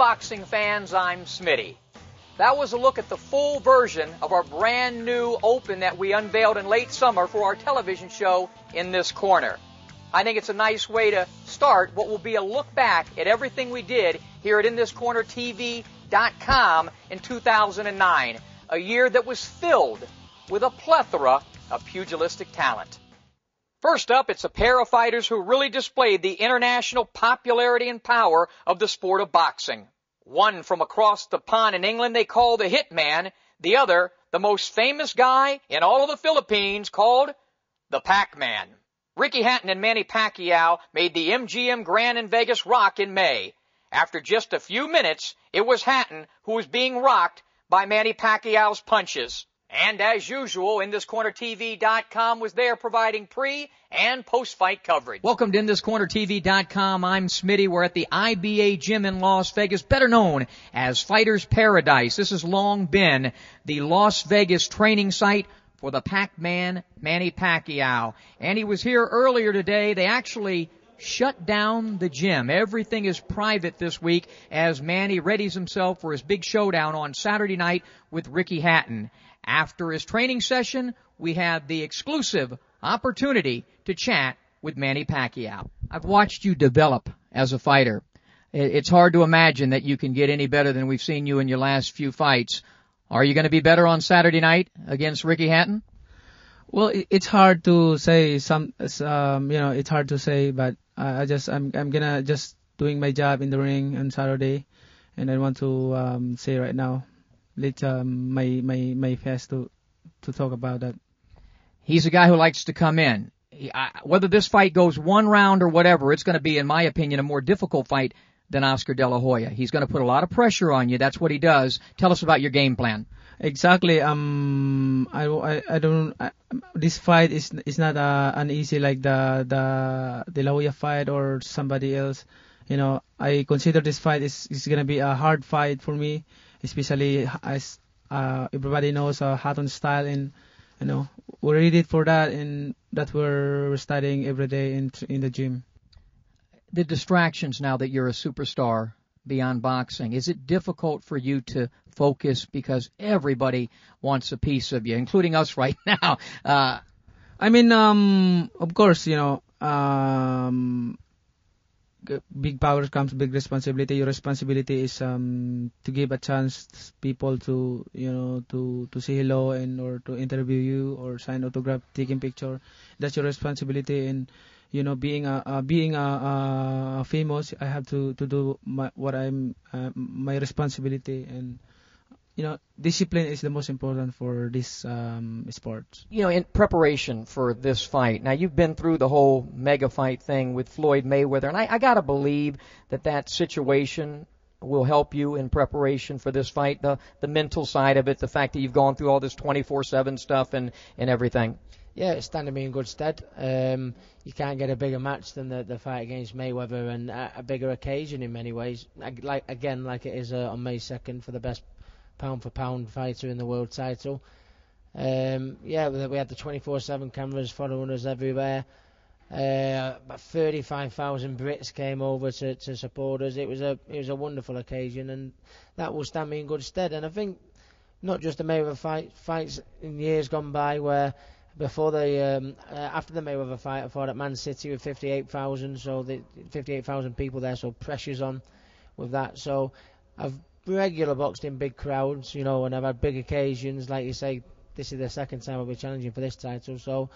boxing fans, I'm Smitty. That was a look at the full version of our brand new Open that we unveiled in late summer for our television show In This Corner. I think it's a nice way to start what will be a look back at everything we did here at InThisCornerTV.com in 2009, a year that was filled with a plethora of pugilistic talent. First up, it's a pair of fighters who really displayed the international popularity and power of the sport of boxing. One from across the pond in England they call the Hitman, the other, the most famous guy in all of the Philippines, called the Pac-Man. Ricky Hatton and Manny Pacquiao made the MGM Grand in Vegas rock in May. After just a few minutes, it was Hatton who was being rocked by Manny Pacquiao's punches. And as usual, InThisCornerTV.com was there providing pre- and post-fight coverage. Welcome to InThisCornerTV.com. I'm Smitty. We're at the IBA Gym in Las Vegas, better known as Fighter's Paradise. This has long been the Las Vegas training site for the Pac-Man, Manny Pacquiao. And he was here earlier today. They actually shut down the gym. Everything is private this week as Manny readies himself for his big showdown on Saturday night with Ricky Hatton. After his training session, we had the exclusive opportunity to chat with Manny Pacquiao. I've watched you develop as a fighter. It's hard to imagine that you can get any better than we've seen you in your last few fights. Are you going to be better on Saturday night against Ricky Hatton? Well, it's hard to say. It's hard to say, but I'm gonna just doing my job in the ring on Saturday, and I want to say right now. Let my fast to talk about that. He's a guy who likes to come in. Whether this fight goes one round or whatever, it's going to be, in my opinion, a more difficult fight than Oscar De La Hoya. He's going to put a lot of pressure on you. That's what he does. Tell us about your game plan. Exactly. This fight is not an easy like the De La Hoya fight or somebody else. You know, I consider this fight is going to be a hard fight for me. Especially as everybody knows Hatton style, and you know we're ready for that, and that we're studying every day in the gym. The distractions now that you're a superstar beyond boxing, is it difficult for you to focus because everybody wants a piece of you, including us right now? Of course, you know. Big power comes big responsibility. Your responsibility is to give a chance to people to to say hello and or to interview you or sign autograph, taking picture. That's your responsibility. And you know, being a famous, I have to do my responsibility. And you know, discipline is the most important for this sport. You know, in preparation for this fight, now you've been through the whole mega fight thing with Floyd Mayweather, and I got to believe that situation will help you in preparation for this fight, the mental side of it, the fact that you've gone through all this 24/7 stuff and everything. Yeah, it's standing me in good stead. You can't get a bigger match than the fight against Mayweather, and a bigger occasion in many ways. Like it is on May 2nd for the best pound-for-pound fighter in the world title. We had the 24/7 cameras following us everywhere. About 35,000 Brits came over to support us. It was a wonderful occasion, and that will stand me in good stead. And I think not just the Mayweather fights in years gone by, where before after the Mayweather fight, I fought at Man City with 58,000, so 58,000 people there, so pressure's on with that. So I've regular boxed in big crowds, you know, and I've had big occasions. Like you say, this is the second time I'll be challenging for this title, so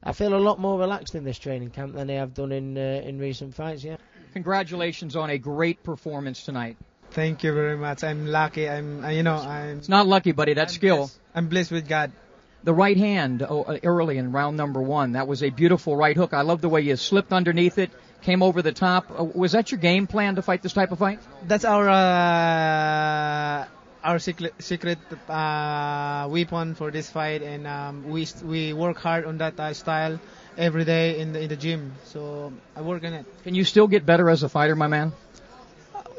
I feel a lot more relaxed in this training camp than I have done in recent fights. Yeah. Congratulations on a great performance tonight. Thank you very much. I'm lucky. It's not lucky, buddy. That's skill. Blessed. I'm blessed with God. The right hand early in round number 1, that was a beautiful right hook. I love the way you slipped underneath it, came over the top. Was that your game plan to fight this type of fight? That's our secret weapon for this fight, and we work hard on that style every day in the gym. So I work on it. Can you still get better as a fighter, my man?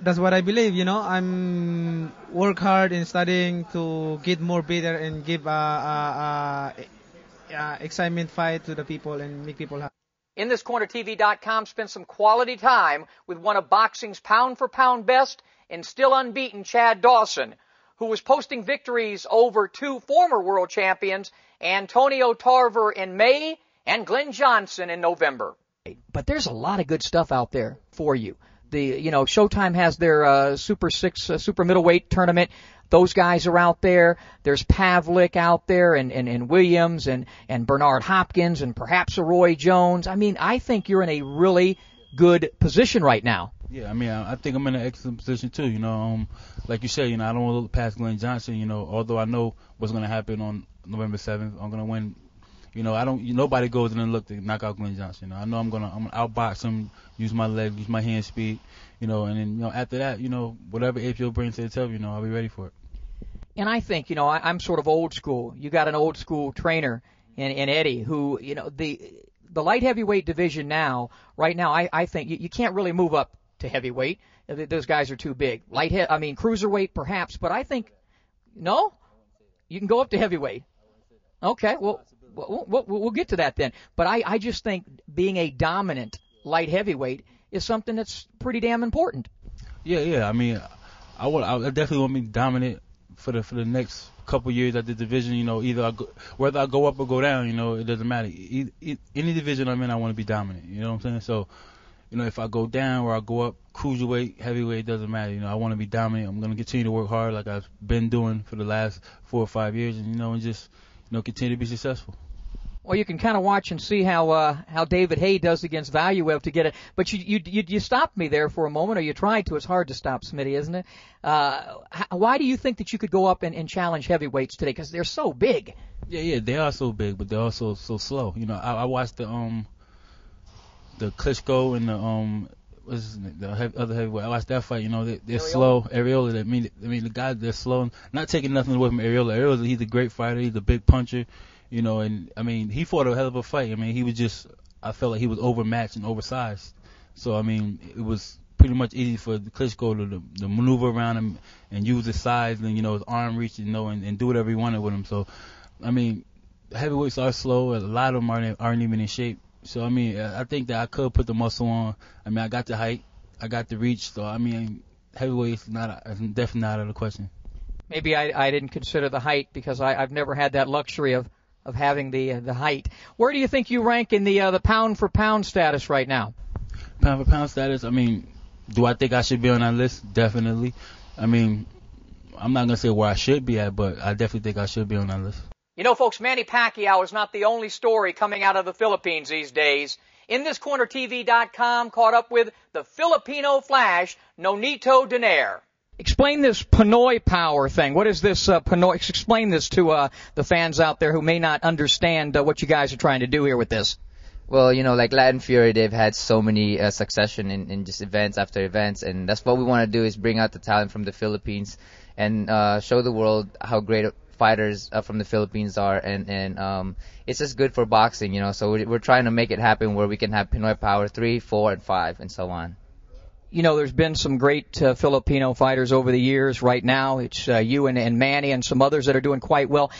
That's what I believe. You know, I'm work hard in studying to get more better and give excitement fight to the people and make people happy. In this CornerTV.com spent some quality time with one of boxing's pound-for-pound best and still unbeaten Chad Dawson, who was posting victories over two former world champions, Antonio Tarver in May and Glenn Johnson in November. But there's a lot of good stuff out there for you. Showtime has their Super middleweight tournament. Those guys are out there. There's Pavlik out there and Williams and Bernard Hopkins and perhaps a Roy Jones. I mean, I think you're in a really good position right now. Yeah, I mean, I think I'm in an excellent position too. Like you said, I don't want to look past Glenn Johnson. Although I know what's going to happen on November 7th, I'm going to win. Nobody goes in and look to knock out Glenn Johnson. I know I'm gonna outbox him, use my legs, use my hand speed. And then after that, whatever APO brings to the table, I'll be ready for it. And I think, I'm sort of old school. You got an old school trainer in Eddie who, the light heavyweight division right now, I think you can't really move up to heavyweight. Those guys are too big. Cruiserweight perhaps, but I think, no, you can go up to heavyweight. Okay, well, we'll get to that then. But I just think being a dominant light heavyweight is something that's pretty damn important. Yeah. I mean, I definitely want to be dominant for the next couple years at the division. Either whether I go up or go down, it doesn't matter. Any division I'm in, I want to be dominant. You know what I'm saying? So, if I go down or I go up, cruiserweight, heavyweight, it doesn't matter. I want to be dominant. I'm going to continue to work hard like I've been doing for the last 4 or 5 years, and just continue to be successful. Well, you can kind of watch and see how David Haye does against Valuev to get it. But you stopped me there for a moment, or you tried to. It's hard to stop Smitty, isn't it? Why do you think that you could go up and challenge heavyweights today? Because they're so big. Yeah, they are so big, but they're also so slow. I watched the Klitschko and the other heavyweight. I watched that fight. They're slow. Arreola. The guys, they're slow. Not taking nothing away from Arreola. Arreola, he's a great fighter. He's a big puncher. And I mean, he fought a hell of a fight. I mean, I felt like he was overmatched and oversized. So, I mean, it was pretty much easy for Klitschko to maneuver around him and use his size and, his arm reach, and do whatever he wanted with him. So, I mean, heavyweights are slow. A lot of them aren't even in shape. So, I mean, I think that I could put the muscle on. I mean, I got the height. I got the reach. So, I mean, heavyweights definitely not out of the question. Maybe I didn't consider the height because I've never had that luxury of having the height. Where do you think you rank in the pound-for-pound status right now? Pound-for-pound status, I mean, do I think I should be on that list? Definitely. I mean, I'm not going to say where I should be at, but I definitely think I should be on that list. Folks, Manny Pacquiao is not the only story coming out of the Philippines these days. In this CornerTV.com, caught up with the Filipino Flash, Nonito Donaire. Explain this Pinoy power thing. What is this Pinoy? Explain this to the fans out there who may not understand what you guys are trying to do here with this. Well, like Latin Fury, they've had so many succession in just events after events, and that's what we want to do is bring out the talent from the Philippines and show the world how great fighters from the Philippines are, and it's just good for boxing, so we're trying to make it happen where we can have Pinoy power 3, 4, and 5, and so on. There's been some great Filipino fighters over the years. Right now, it's you and Manny and some others that are doing quite well.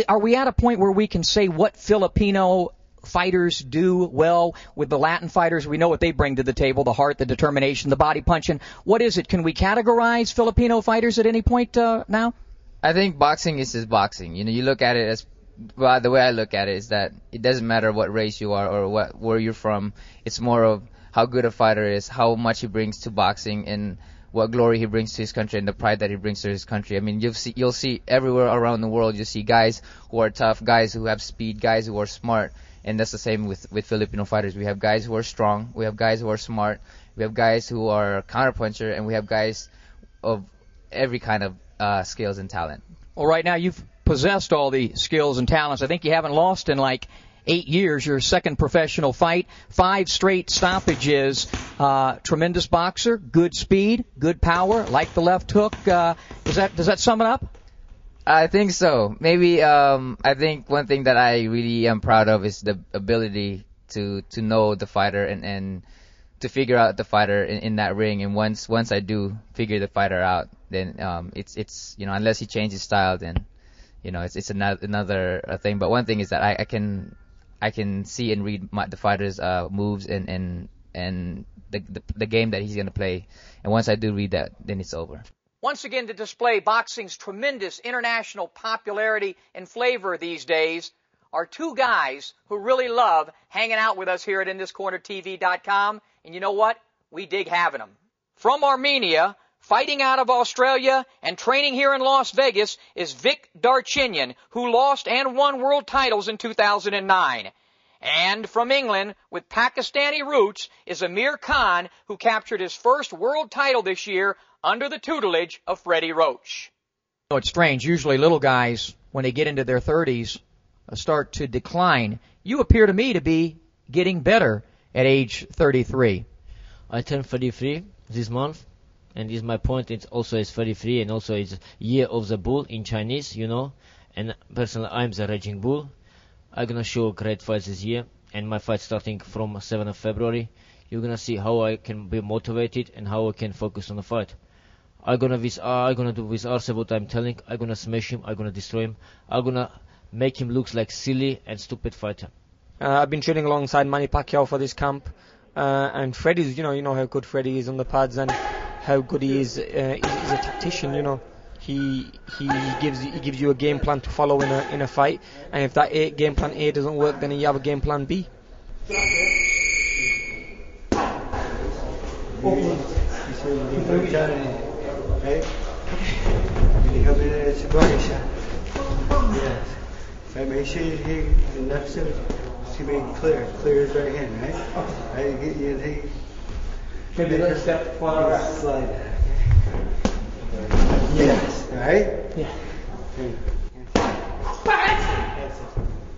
Are we at a point where we can say what Filipino fighters do well with the Latin fighters? We know what they bring to the table, the heart, the determination, the body punching. What is it? Can we categorize Filipino fighters at any point now? I think boxing is just boxing. You look at it as, well, the way I look at it is that it doesn't matter what race you are or where you're from. It's more of how good a fighter is, how much he brings to boxing, and what glory he brings to his country and the pride that he brings to his country. I mean, you'll see everywhere around the world, you see guys who are tough, guys who have speed, guys who are smart, and that's the same with Filipino fighters. We have guys who are strong, we have guys who are smart, we have guys who are counterpuncher, and we have guys of every kind of skills and talent. Well, right now you've possessed all the skills and talents. I think you haven't lost in like 8 years, your second professional fight, 5 straight stoppages, tremendous boxer, good speed, good power, like the left hook. Does that sum it up? I think so. Maybe I think one thing that I really am proud of is the ability to know the fighter and to figure out the fighter in that ring. And once I do figure the fighter out, then it's unless he changes style, then it's another thing. But one thing is that I can see and read the fighter's moves and the game that he's going to play. And once I do read that, then it's over. Once again, to display boxing's tremendous international popularity and flavor these days are two guys who really love hanging out with us here at InThisCornerTV.com. And you know what? We dig having them. From Armenia, fighting out of Australia, and training here in Las Vegas is Vic Darchinyan, who lost and won world titles in 2009. And from England, with Pakistani roots, is Amir Khan, who captured his first world title this year under the tutelage of Freddie Roach. You know, it's strange. Usually little guys, when they get into their 30s, start to decline. You appear to me to be getting better at age 33. I turned 33 this month, and this my point. It's also is 33, and also it's year of the bull in Chinese, you know. And personally, I'm the raging bull. I'm gonna show great fights this year, and my fight starting from 7th of February. You're gonna see how I can be motivated and how I can focus on the fight. I'm gonna do with Arce what I'm telling. I'm gonna smash him. I'm gonna destroy him. I'm gonna make him look like silly and stupid fighter. I've been training alongside Manny Pacquiao for this camp, and Freddie's, you know how good Freddie is on the pads and how good he is. He's a tactician, you know. He gives you a game plan to follow in a fight, and if that game plan A doesn't work, then you have a game plan B. Right? When you come in, it's a body shot. Yes. Right, make sure you take the left side. See, make it clear. Clear his right hand, right? Right, you take. Maybe let's step forward. Slide that. Yes. Right? Yeah.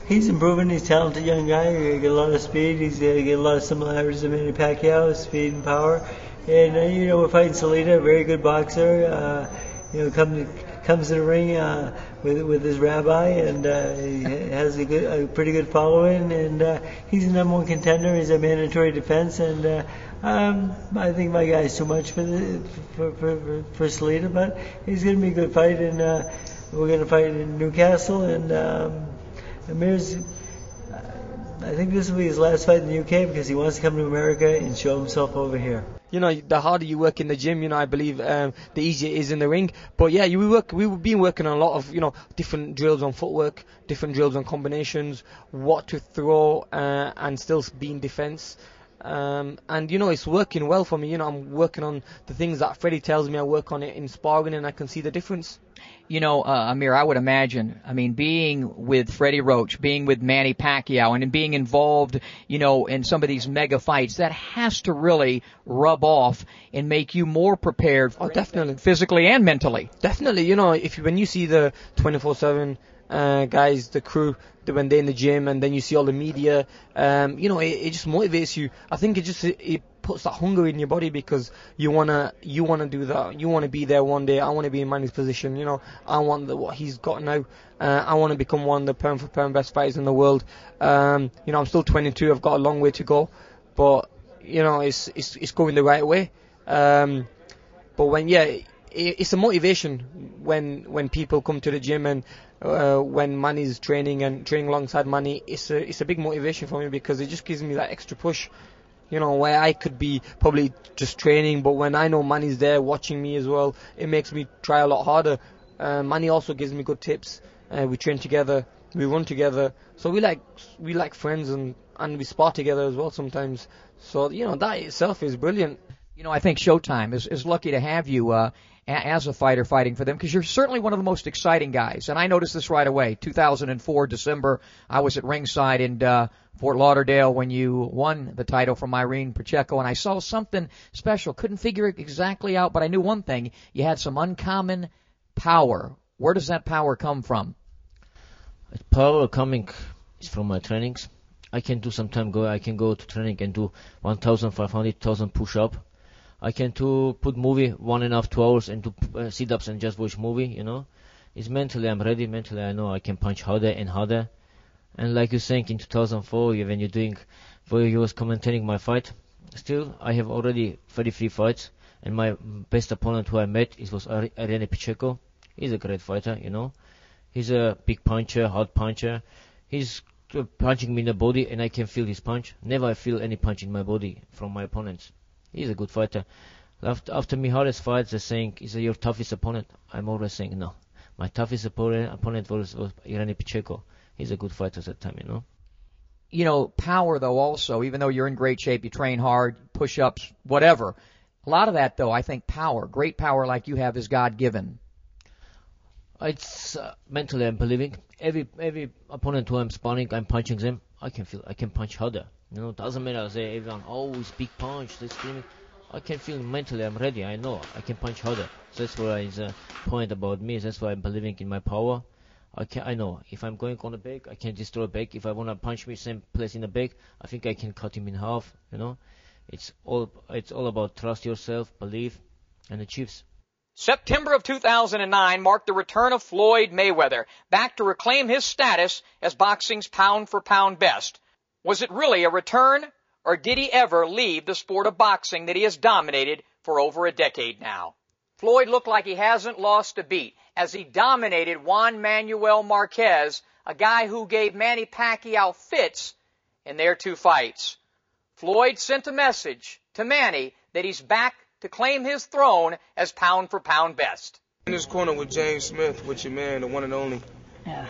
He's improving. He's a talented young guy. He's got a lot of speed. He's got a lot of similarities to Manny Pacquiao, speed and power. And we're fighting Salita, a very good boxer. Comes to the ring with his rabbi, and he has a pretty good following. And he's the number one contender. He's a mandatory defense, and I think my guy's too much for Salita, but he's going to be a good fight. And we're going to fight in Newcastle, and Amir's. I think this will be his last fight in the UK because he wants to come to America and show himself over here. You know, the harder you work in the gym, I believe the easier it is in the ring. But yeah, we've been working on a lot of, different drills on footwork, different drills on combinations, what to throw, and still be in defense. And it's working well for me. I'm working on the things that Freddie tells me. I work on it in sparring, and I can see the difference. Amir, I would imagine, being with Freddie Roach, being with Manny Pacquiao, and being involved, in some of these mega fights, that has to really rub off and make you more prepared for definitely. Physically and mentally. Definitely, when you see the 24/7 guys, the crew, when they're in the gym, and then you see all the media, it just motivates you. I think it puts that hunger in your body because you wanna do that. You wanna be there one day. I wanna be in Manny's position. I want what he's got now. I wanna become one of the pound for pound best fighters in the world. I'm still 22. I've got a long way to go, but it's going the right way. But it's a motivation when people come to the gym, and when Manny's training alongside Manny, it's a big motivation for me because it just gives me that extra push. Where I could be probably just training, but when I know Manny's there watching me as well, it makes me try a lot harder. Manny also gives me good tips. We train together, we run together, so we like friends, and we spar together as well sometimes. So that itself is brilliant. I think Showtime is lucky to have you as a fighter fighting for them, because you're certainly one of the most exciting guys. And I noticed this right away. 2004, December, I was at ringside in Fort Lauderdale when you won the title from Irene Pacheco, and I saw something special. Couldn't figure it exactly out, but I knew one thing. You had some uncommon power. Where does that power come from? Power coming is from my trainings. I can do I can go to training and do 1,500, 2,000 push-up. I can put movie 1.5, 2 hours and do sit-ups and just watch movie, It's mentally I'm ready. Mentally I know I can punch harder and harder. And like you're saying, in 2004, when you was commentating my fight, still I have already 33 fights, and my best opponent who I met was Irene Pacheco. He's a great fighter, He's a big puncher, hard puncher. He's punching me in the body, and I can feel his punch. Never I feel any punch in my body from my opponents. He's a good fighter. After my hardest fights, they're saying, is he your toughest opponent? I'm always saying, no. My toughest opponent was Manny Pacquiao. He's a good fighter at that time, you know. You know, power, though, also, even though you're in great shape, you train hard, push-ups, whatever. A lot of that, though, I think power, great power like you have is God-given. It's mentally I'm believing. Every opponent who I'm sparring, I'm punching them. I can punch harder. You know, doesn't matter. Say everyone, oh, it's big punch. They're screaming. I can feel mentally I'm ready. I know I can punch harder. So that's why is a point about me. That's why I'm believing in my power. I know if I'm going on the back, I can destroy back. If I wanna punch me same place in the back, I think I can cut him in half. You know, it's all about trust yourself, believe, and achieve. September of 2009 marked the return of Floyd Mayweather, back to reclaim his status as boxing's pound-for-pound best. Was it really a return, or did he ever leave the sport of boxing that he has dominated for over a decade now? Floyd looked like he hasn't lost a beat as he dominated Juan Manuel Marquez, a guy who gave Manny Pacquiao fits in their two fights. Floyd sent a message to Manny that he's back to claim his throne as pound-for-pound best. In this corner with James Smith, with your man, the one and only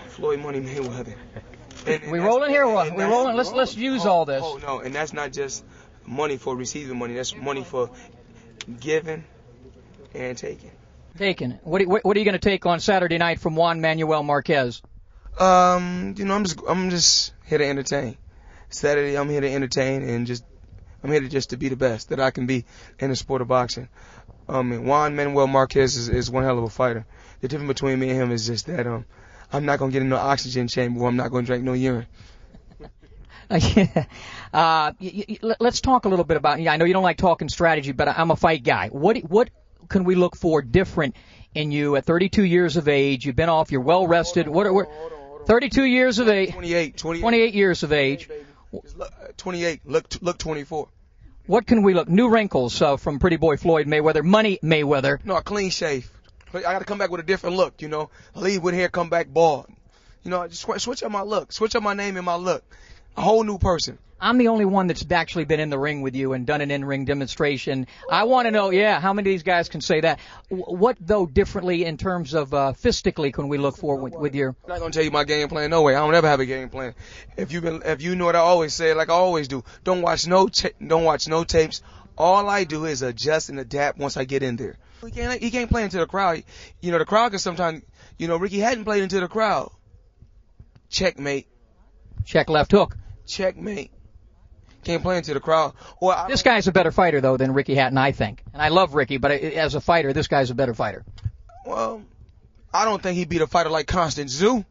Floyd Money Mayweather. We rolling here? We're rolling. Let's use all this. Oh no, and that's not just money for receiving money. That's money for giving and taking. Taking. What are you going to take on Saturday night from Juan Manuel Marquez? You know, I'm just here to entertain. Saturday, I'm here to entertain and I'm here to be the best that I can be in the sport of boxing. Juan Manuel Marquez is one hell of a fighter. The difference between me and him is just that I'm not going to get in no oxygen chamber, or I'm not going to drink no urine. Let's talk a little bit about, I know you don't like talking strategy, but I'm a fight guy. What can we look for different in you at 32 years of age? You've been off, you're well rested. Hold on. 32 years of age. 28 years of age. 28. Look 24. What can we look? New wrinkles from pretty boy Floyd Mayweather, Money Mayweather. No, a clean shave. I got to come back with a different look, you know. Leave with hair, come back bald. You know, just switch up my look. Switch up my name and my look. A whole new person. I'm the only one that's actually been in the ring with you and done an in-ring demonstration. I want to know, how many of these guys can say that? What, though, differently in terms of fistically can we look for with your... I'm not going to tell you my game plan, no way. I don't ever have a game plan. If you know what I always say, like I always do, don't watch no tapes. All I do is adjust and adapt once I get in there. He can't play into the crowd. You know, the crowd can sometimes, Ricky Hatton played into the crowd. Checkmate. Check left hook. Checkmate. Can't play into the crowd. This guy's a better fighter, though, than Ricky Hatton, I think. And I love Ricky, but as a fighter, this guy's a better fighter. Well, I don't think he beat a fighter like Constant Zoo.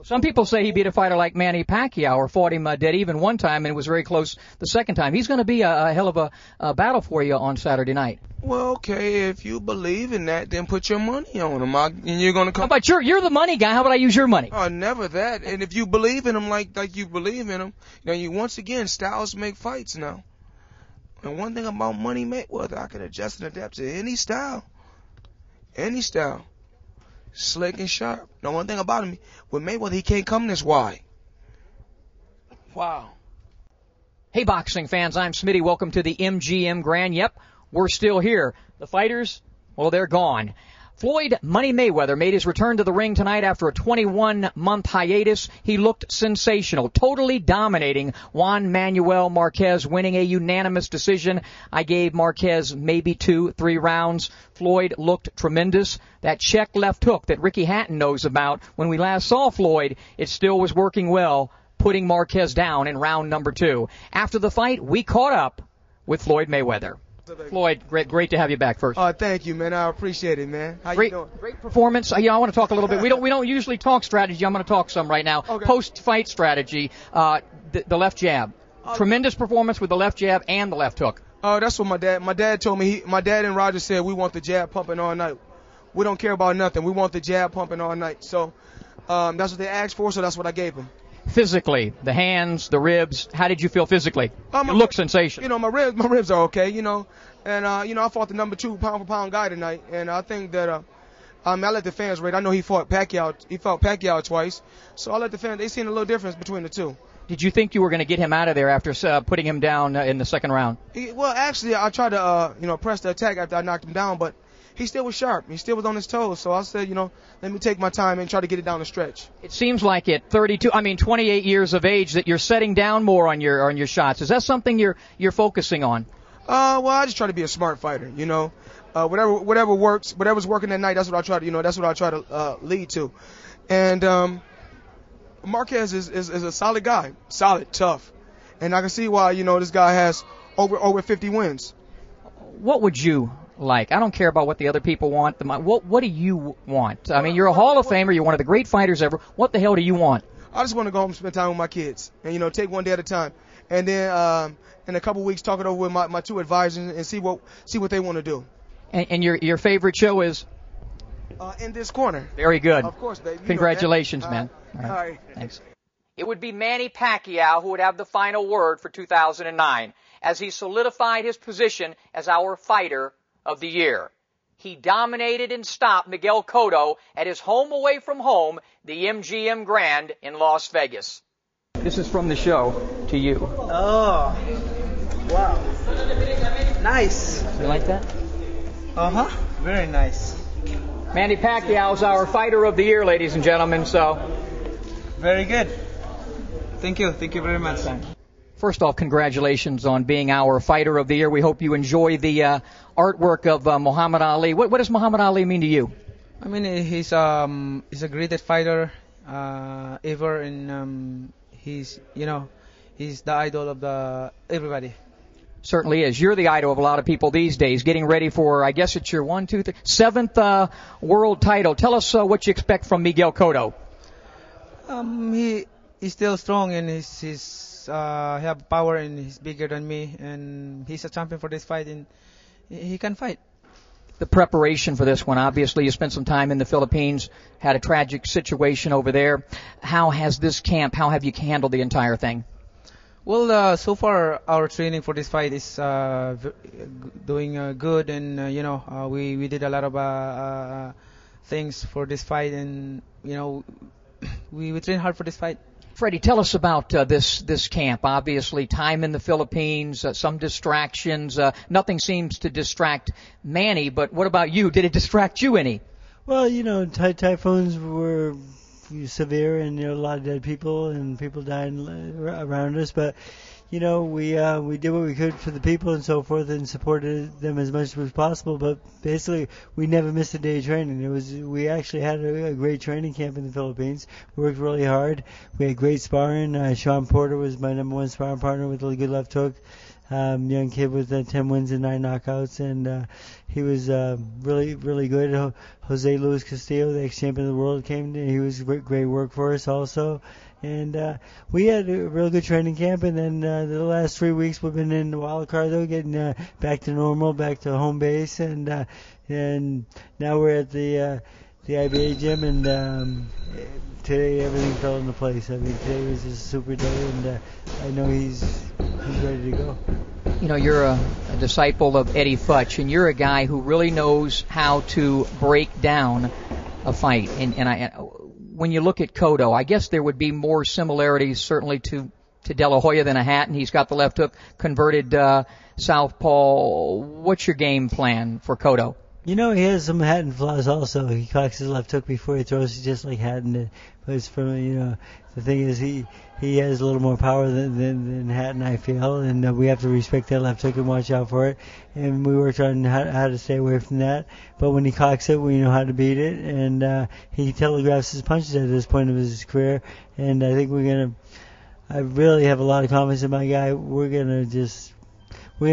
Some people say he beat a fighter like Manny Pacquiao or fought him dead even one time and was very close the second time. He's going to be a hell of a battle for you on Saturday night. Well, okay, if you believe in that, then put your money on him, and you're going to come. But you're the money guy. How about I use your money? Oh, never that. And if you believe in him like you believe in him, once again, styles make fights now. And one thing about Money Mayweather, I can adjust and adapt to any style. Slick and sharp. Now, one thing about him, with Mayweather, he can't come this wide. Wow. Hey, boxing fans, I'm Smitty. Welcome to the MGM Grand. Yep, we're still here. The fighters, well, they're gone. Floyd Money Mayweather made his return to the ring tonight after a 21-month hiatus. He looked sensational, totally dominating Juan Manuel Marquez, winning a unanimous decision. I gave Marquez maybe 2-3 rounds. Floyd looked tremendous. That check left hook that Ricky Hatton knows about, when we last saw Floyd, it still was working well, putting Marquez down in round number 2. After the fight, we caught up with Floyd Mayweather. Floyd, great to have you back first. Thank you, man. I appreciate it, man. How you doing? Great performance. I want to talk a little bit. We don't usually talk strategy. I'm going to talk some right now. Okay. Post-fight strategy, the left jab. Tremendous performance with the left jab and the left hook. That's what my dad told me. My dad and Roger said we want the jab pumping all night. We don't care about nothing. We want the jab pumping all night. So that's what they asked for, so that's what I gave them. Physically, the hands, the ribs, how did you feel physically? You look sensational. My ribs are okay, and I fought the number 2 pound-for-pound guy tonight, and I think that I let the fans rate. I know he fought Pacquiao twice, so I let the fans. They seen a little difference between the two. Did you think you were going to get him out of there after putting him down in the second round? Well, actually, I tried to press the attack after I knocked him down, but he still was sharp. He still was on his toes. So I said, let me take my time and try to get it down the stretch. It seems like at 28 years of age that you're setting down more on your shots. Is that something you're focusing on? Well, I just try to be a smart fighter. Whatever works, whatever's working that night, that's what I try to. That's what I try to lead to. And Marquez is a solid guy, solid, tough, and I can see why this guy has over 50 wins. What would you like? I don't care about what the other people want. What do you want? I mean, you're a Hall of Famer. You're one of the great fighters ever. What the hell do you want? I just want to go home and spend time with my kids, and take one day at a time, and then in a couple weeks talk it over with my two advisors and see what they want to do. And your favorite show is? In This Corner. Very good. Of course, baby. Congratulations, man. All right. Thanks. It would be Manny Pacquiao who would have the final word for 2009 as he solidified his position as our fighter of the year. He dominated and stopped Miguel Cotto at his home away from home, the MGM Grand in Las Vegas. This is from the show to you. Oh, wow. Nice. You like that? Uh-huh. Very nice. Manny Pacquiao is our fighter of the year, ladies and gentlemen, so. Very good. Thank you. Thank you very much. First off, congratulations on being our fighter of the year. We hope you enjoy the artwork of Muhammad Ali. What does Muhammad Ali mean to you? I mean, he's a greatest fighter ever, and he's the idol of everybody. Certainly is. You're the idol of a lot of people these days, getting ready for, I guess it's your 7th world title. Tell us what you expect from Miguel Cotto. He's still strong, and he's have power, and he's bigger than me, and he's a champion for this fight, and he can fight. The preparation for this one, obviously, you spent some time in the Philippines, had a tragic situation over there. How has this camp, how have you handled the entire thing? Well, so far our training for this fight is doing good, and we did a lot of things for this fight, and we train hard for this fight. Freddie, tell us about this camp. Obviously, time in the Philippines, some distractions. Nothing seems to distract Manny, but what about you? Did it distract you any? Well, typhoons were severe, and a lot of dead people and people dying around us, but we did what we could for the people and so forth, and supported them as much as possible. But basically, we never missed a day of training. We actually had a great training camp in the Philippines. We worked really hard. We had great sparring. Sean Porter was my number one sparring partner with a good left hook. Young kid with 10 wins and 9 knockouts, and he was really, really good. Jose Luis Castillo, the ex-champion of the world, came in. He was great work for us also. And we had a real good training camp, and then the last 3 weeks we've been in the wild card, though, getting back to normal, back to home base, and now we're at the IBA gym, and today everything fell into place. I mean, today was just a super day, and I know he's ready to go. You're a disciple of Eddie Futch, and you're a guy who really knows how to break down a fight. When you look at Cotto, I guess there would be more similarities certainly to De La Hoya than a Hatton. He's got the left hook, converted southpaw. What's your game plan for Cotto? He has some Hatton flaws also. He cocks his left hook before he throws it, just like Hatton. But it's from, the thing is he has a little more power than Hatton, I feel, and we have to respect that left hook and watch out for it. And we worked on how to stay away from that. But when he cocks it, we know how to beat it, and he telegraphs his punches at this point of his career. And I think I really have a lot of confidence in my guy. We're gonna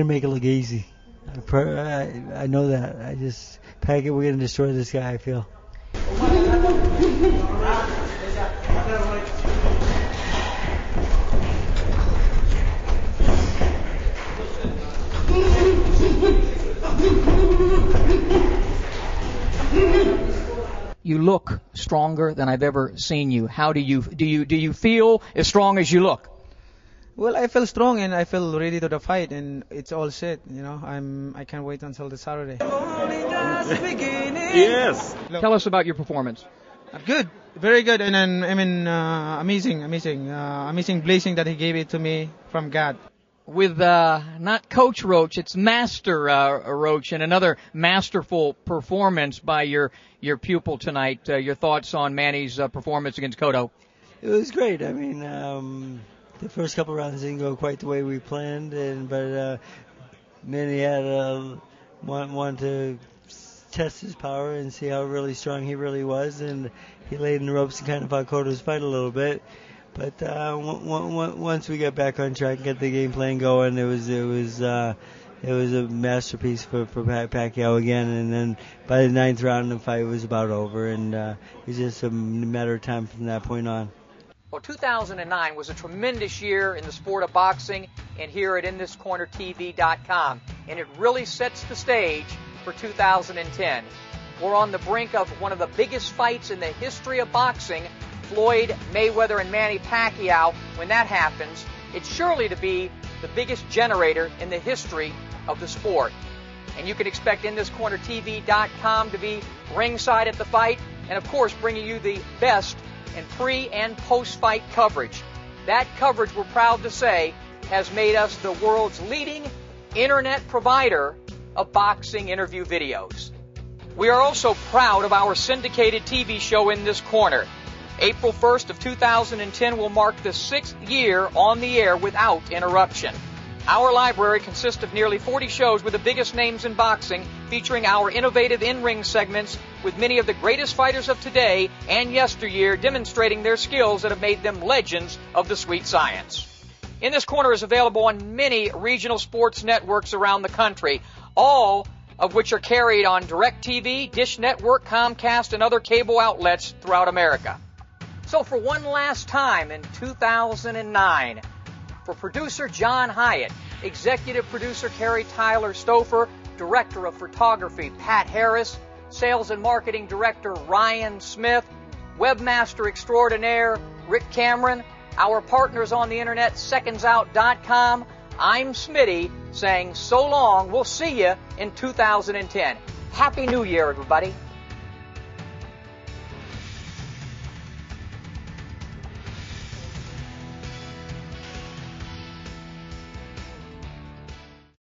make it look easy. I know that. We're going to destroy this guy, I feel. You look stronger than I've ever seen you. How do you feel as strong as you look? Well, I feel strong and I feel ready to the fight, and it's all set. I can't wait until the Saturday. Yes. Tell us about your performance. Good, very good, and then amazing blessing that he gave it to me from God. With not Coach Roach, it's Master Roach, and another masterful performance by your pupil tonight. Your thoughts on Manny's performance against Cotto? It was great. I mean, the first couple rounds didn't go quite the way we planned, but Manny had wanted to test his power and see how really strong he really was, and he laid in the ropes and kind of fought Cotto's fight a little bit. But once we got back on track and got the game plan going, it was a masterpiece for Pacquiao again. And then by the 9th round, the fight was about over, and it was just a matter of time from that point on. Well, 2009 was a tremendous year in the sport of boxing, and here at InThisCornerTV.com, and it really sets the stage for 2010. We're on the brink of one of the biggest fights in the history of boxing, Floyd Mayweather and Manny Pacquiao. When that happens, it's surely to be the biggest generator in the history of the sport. And you can expect InThisCornerTV.com to be ringside at the fight, and of course bringing you the best in pre- and post-fight coverage. That coverage, we're proud to say, has made us the world's leading internet provider of boxing interview videos. We are also proud of our syndicated TV show In This Corner. April 1st of 2010 will mark the 6th year on the air without interruption. Our library consists of nearly 40 shows with the biggest names in boxing, featuring our innovative in-ring segments with many of the greatest fighters of today and yesteryear demonstrating their skills that have made them legends of the sweet science. In This Corner is available on many regional sports networks around the country, all of which are carried on DirecTV, Dish Network, Comcast, and other cable outlets throughout America. So for one last time in 2009, for producer John Hyatt, executive producer Carrie Tyler Stouffer, director of photography Pat Harris, sales and marketing director Ryan Smith, webmaster extraordinaire Rick Cameron, our partners on the internet, secondsout.com, I'm Smitty saying so long. We'll see you in 2010. Happy New Year, everybody.